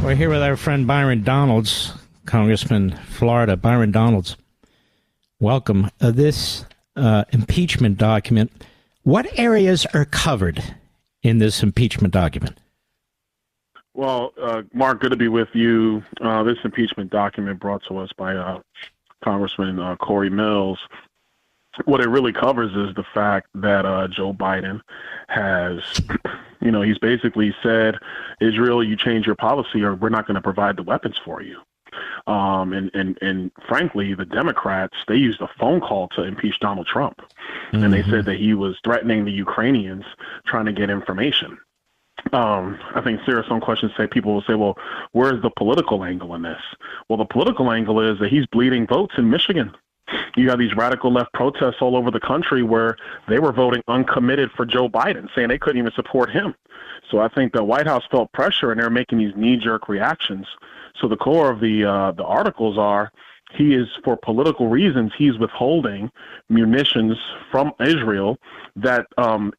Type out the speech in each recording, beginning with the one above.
We're here with our friend Byron Donalds, Congressman, Florida. Byron Donalds, welcome. This impeachment document, what areas are covered in this impeachment document? Well, Mark, good to be with you. This impeachment document brought to us by Congressman Corey Mills. What it really covers is the fact that Joe Biden has, he's basically said, Israel, you change your policy or we're not going to provide the weapons for you. And frankly, the Democrats, they used a phone call to impeach Donald Trump. Mm-hmm. And they said that he was threatening the Ukrainians trying to get information. I think some questions people will say, well, where's the political angle in this? Well, the political angle is that he's bleeding votes in Michigan. You have these radical left protests all over the country where they were voting uncommitted for Joe Biden, saying they couldn't even support him. So I think the White House felt pressure and they're making these knee-jerk reactions. So the core of the articles are he is, for political reasons, he's withholding munitions from Israel that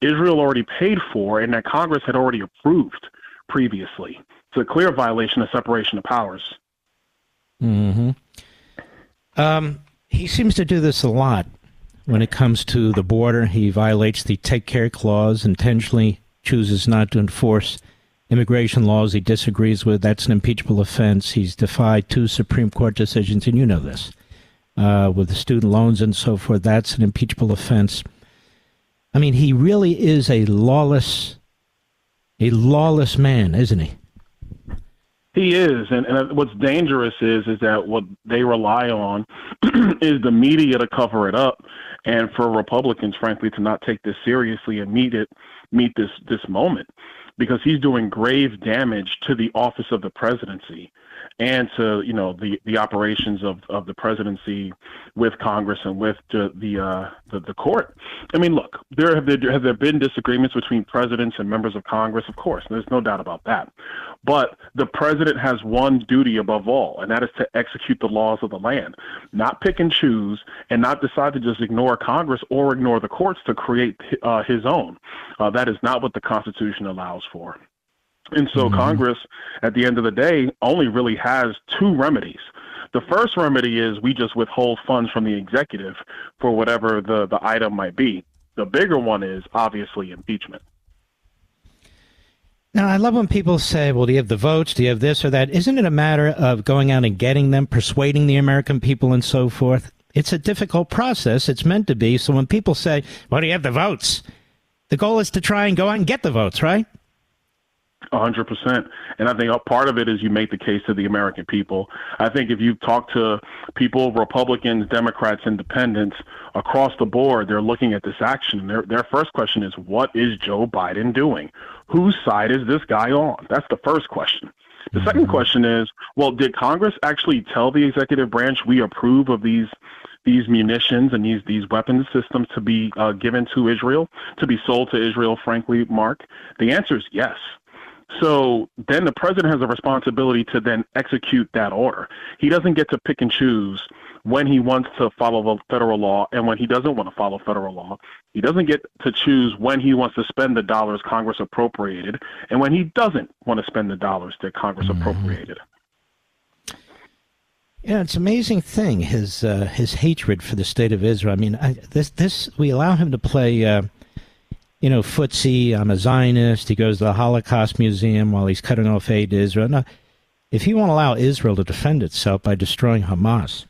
Israel already paid for and that Congress had already approved previously. It's a clear violation of separation of powers. Mm-hmm. He seems to do this a lot when it comes to the border. He violates the Take Care Clause, intentionally chooses not to enforce immigration laws he disagrees with. That's an impeachable offense. He's defied 2 Supreme Court decisions, and you know this, with the student loans and so forth. That's an impeachable offense. I mean, he really is a lawless man, isn't he? He is, and what's dangerous is that what they rely on is the media to cover it up, and for Republicans, frankly, to not take this seriously and meet this moment, because he's doing grave damage to the office of the presidency and to the operations of the presidency with Congress and with the court. I mean, look, have there been disagreements between presidents and members of Congress? Of course, there's no doubt about that. But the president has one duty above all, and that is to execute the laws of the land, not pick and choose, and not decide to just ignore Congress or ignore the courts to create his own. That is not what the Constitution allows for. And so Congress, at the end of the day, only really has 2 remedies. The first remedy is we just withhold funds from the executive for whatever the item might be. The bigger one is obviously impeachment. Now, I love when people say, well, do you have the votes? Do you have this or that? Isn't it a matter of going out and getting them, persuading the American people and so forth? It's a difficult process. It's meant to be. So when people say, well, do you have the votes? The goal is to try and go out and get the votes, right? 100%. And I think a part of it is you make the case to the American people. I think if you talk to people, Republicans, Democrats, Independents, across the board, they're looking at this action. Their first question is, what is Joe Biden doing? Whose side is this guy on? That's the first question. The second question is, well, did Congress actually tell the executive branch we approve of these munitions and these weapons systems to be given to Israel, to be sold to Israel, frankly, Mark? The answer is yes. So then the president has a responsibility to then execute that order. He doesn't get to pick and choose when he wants to follow the federal law and when he doesn't want to follow federal law. He doesn't get to choose when he wants to spend the dollars Congress appropriated and when he doesn't want to spend the dollars that Congress appropriated. Yeah, it's an amazing thing, his hatred for the state of Israel. I mean, we allow him to play footsie, I'm a Zionist. He goes to the Holocaust Museum while he's cutting off aid to Israel. No, if you want to allow Israel to defend itself by destroying Hamas,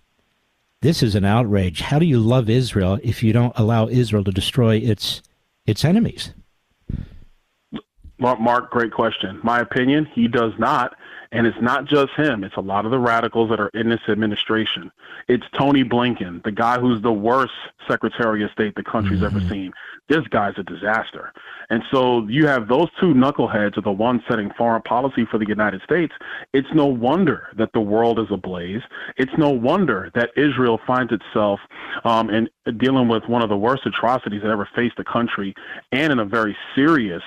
this is an outrage. How do you love Israel if you don't allow Israel to destroy its enemies? Mark, great question. My opinion, he does not. And it's not just him. It's a lot of the radicals that are in this administration. It's Tony Blinken, the guy who's the worst Secretary of State the country's ever seen. This guy's a disaster. And so you have those 2 knuckleheads are the ones setting foreign policy for the United States. It's no wonder that the world is ablaze. It's no wonder that Israel finds itself dealing with one of the worst atrocities that ever faced the country, and in a very serious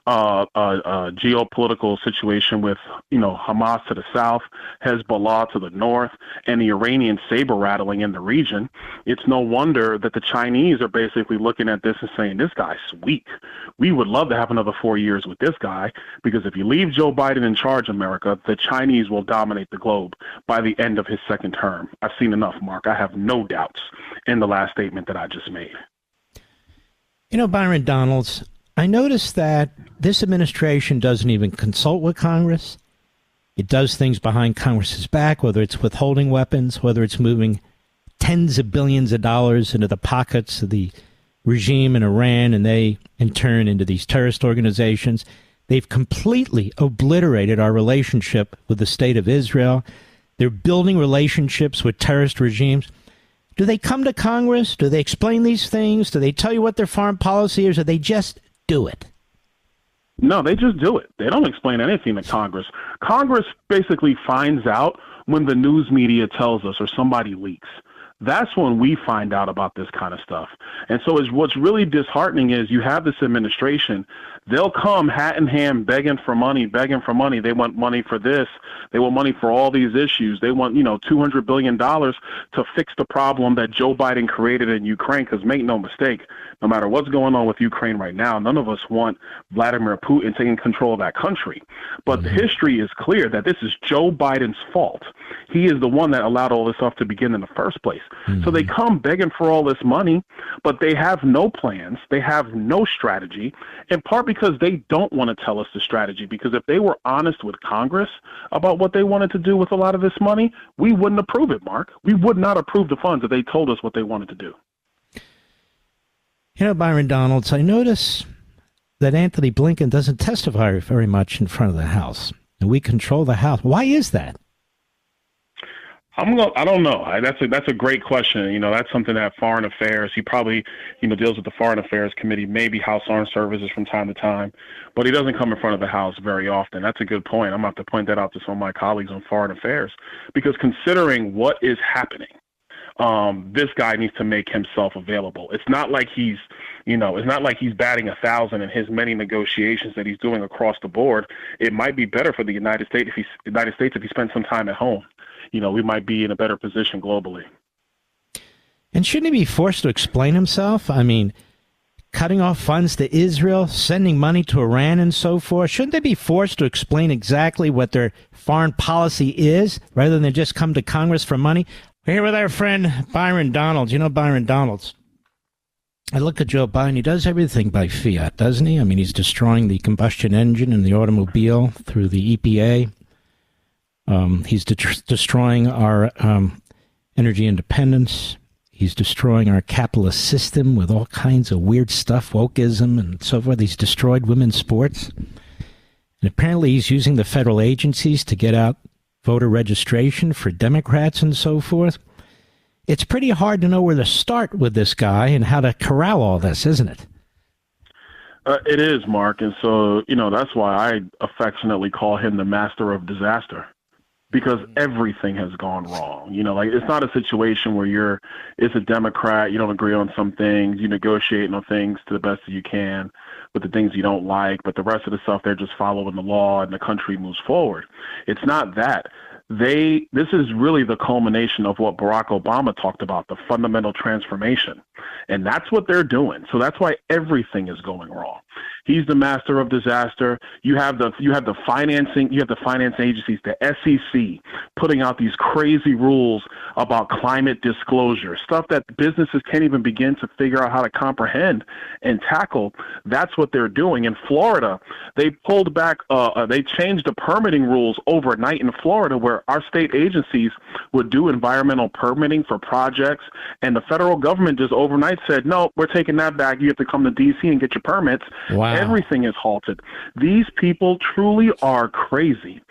geopolitical situation with, Hamas to the south, Hezbollah to the north, and the Iranian saber rattling in the region. It's no wonder that the Chinese are basically looking at this and saying, this guy's weak. We would love to have another 4 years with this guy, because if you leave Joe Biden in charge, America, the Chinese will dominate the globe by the end of his second term. I've seen enough, Mark. I have no doubts in the last statement that I just made. Byron Donalds, I noticed that this administration doesn't even consult with Congress. It does things behind Congress's back, whether it's withholding weapons, whether it's moving tens of billions of dollars into the pockets of the regime in Iran, and they, in turn, into these terrorist organizations. They've completely obliterated our relationship with the state of Israel. They're building relationships with terrorist regimes. Do they come to Congress? Do they explain these things? Do they tell you what their foreign policy is, or they just do it? No, they just do it. They don't explain anything to Congress. Congress basically finds out when the news media tells us or somebody leaks. That's when we find out about this kind of stuff. And so what's really disheartening is you have this administration. They'll come hat in hand begging for money. They want money for this. They want money for all these issues. They want, $200 billion to fix the problem that Joe Biden created in Ukraine. Because make no mistake, no matter what's going on with Ukraine right now, none of us want Vladimir Putin taking control of that country. But the history is clear that this is Joe Biden's fault. He is the one that allowed all this stuff to begin in the first place. So they come begging for all this money, but they have no plans. They have no strategy, in part because they don't want to tell us the strategy. Because if they were honest with Congress about what they wanted to do with a lot of this money, we wouldn't approve it, Mark. We would not approve the funds if they told us what they wanted to do. Byron Donalds, I notice that Anthony Blinken doesn't testify very much in front of the House, and we control the House. Why is that? I don't know. That's a great question. That's something that Foreign Affairs, he probably, deals with the Foreign Affairs Committee, maybe House Armed Services from time to time, but he doesn't come in front of the House very often. That's a good point. I'm going to have to point that out to some of my colleagues on Foreign Affairs, because considering what is happening, this guy needs to make himself available. It's not like he's batting 1,000 in his many negotiations that he's doing across the board. It might be better for the United States if he spends some time at home. We might be in a better position globally. And shouldn't he be forced to explain himself? I mean, cutting off funds to Israel, sending money to Iran and so forth. Shouldn't they be forced to explain exactly what their foreign policy is, rather than just come to Congress for money? We're here with our friend Byron Donalds. Byron Donalds. I look at Joe Biden. He does everything by fiat, doesn't he? I mean, he's destroying the combustion engine in the automobile through the EPA. He's destroying our energy independence. He's destroying our capitalist system with all kinds of weird stuff, wokeism and so forth. He's destroyed women's sports. And apparently he's using the federal agencies to get out voter registration for Democrats and so forth. It's pretty hard to know where to start with this guy and how to corral all this, isn't it? It is, Mark. And so, that's why I affectionately call him the master of disaster. Because everything has gone wrong. It's not a situation where it's a Democrat, you don't agree on some things, you negotiate on things to the best that you can with the things you don't like, but the rest of the stuff, they're just following the law and the country moves forward. It's not that. This is really the culmination of what Barack Obama talked about, the fundamental transformation. And that's what they're doing. So that's why everything is going wrong. He's the master of disaster. You have the finance agencies, the SEC, putting out these crazy rules about climate disclosure, stuff that businesses can't even begin to figure out how to comprehend and tackle. That's what they're doing. In Florida, they pulled back, they changed the permitting rules overnight in Florida, where our state agencies would do environmental permitting for projects, and the federal government just overnight said, no, we're taking that back. You have to come to D.C. and get your permits. Wow. Everything is halted. These people truly are crazy.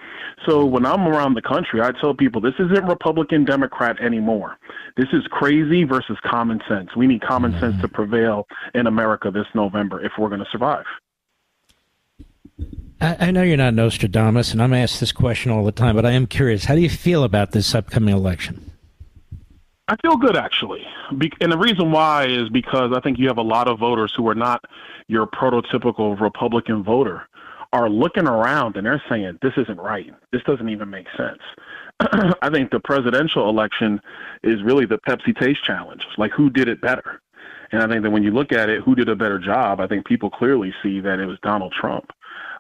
So when I'm around the country, I tell people this isn't Republican, Democrat anymore. This is crazy versus common sense. We need common sense to prevail in America this November if we're going to survive. I know you're not Nostradamus, and I'm asked this question all the time, but I am curious. How do you feel about this upcoming election? I feel good, actually. And the reason why is because I think you have a lot of voters who are not your prototypical Republican voter are looking around and they're saying, this isn't right. This doesn't even make sense. I think the presidential election is really the Pepsi Taste Challenge. Like, who did it better? And I think that when you look at it, who did a better job, I think people clearly see that it was Donald Trump.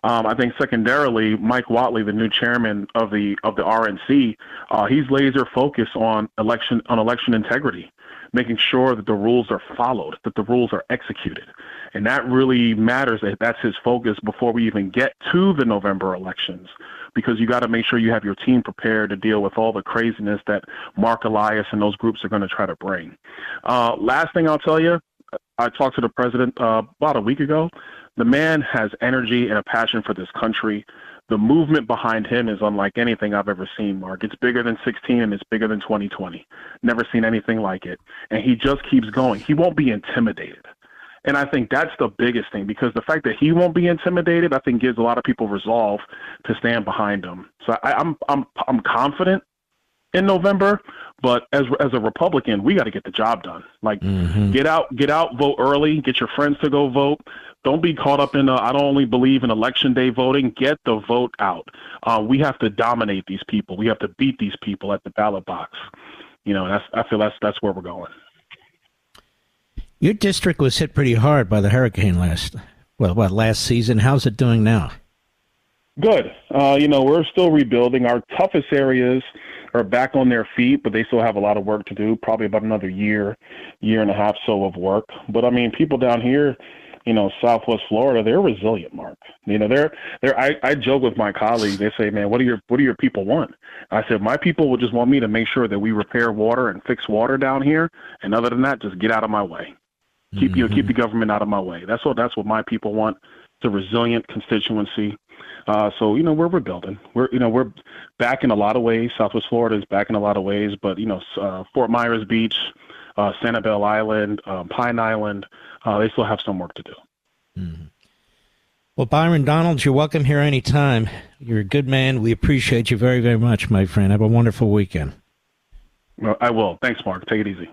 I think secondarily, Mike Whatley, the new chairman of the RNC, he's laser focused on election integrity, making sure that the rules are followed, that the rules are executed. And that really matters. That's his focus before we even get to the November elections, because you got to make sure you have your team prepared to deal with all the craziness that Mark Elias and those groups are going to try to bring. Last thing I'll tell you, I talked to the president about a week ago. The man has energy and a passion for this country. The movement behind him is unlike anything I've ever seen, Mark. It's bigger than 16 and it's bigger than 2020. Never seen anything like it. And he just keeps going. He won't be intimidated. And I think that's the biggest thing, because the fact that he won't be intimidated, I think gives a lot of people resolve to stand behind him. So I'm confident in November, but as a Republican, we got to get the job done. Like, get out, vote early, get your friends to go vote. Don't be caught up in I don't only believe in election day voting. Get the vote out. We have to dominate these people. We have to beat these people at the ballot box. I feel that's where we're going. Your district was hit pretty hard by the hurricane last season. How's it doing now? Good. We're still rebuilding. Our toughest areas are back on their feet, but they still have a lot of work to do, probably about another year and a half so of work. But I mean, people down here, Southwest Florida, they're resilient, Mark. I joke with my colleagues. They say, man, what do your people want? I said, my people would just want me to make sure that we repair water and fix water down here. And other than that, just get out of my way. Keep the government out of my way. That's what my people want. It's a resilient constituency. So we're rebuilding. We're back in a lot of ways. Southwest Florida is back in a lot of ways, but Fort Myers Beach, Sanibel Island, Pine Island, they still have some work to do. Mm-hmm. Well, Byron Donalds, you're welcome here anytime. You're a good man. We appreciate you very, very much, my friend. Have a wonderful weekend. Well, I will. Thanks, Mark. Take it easy.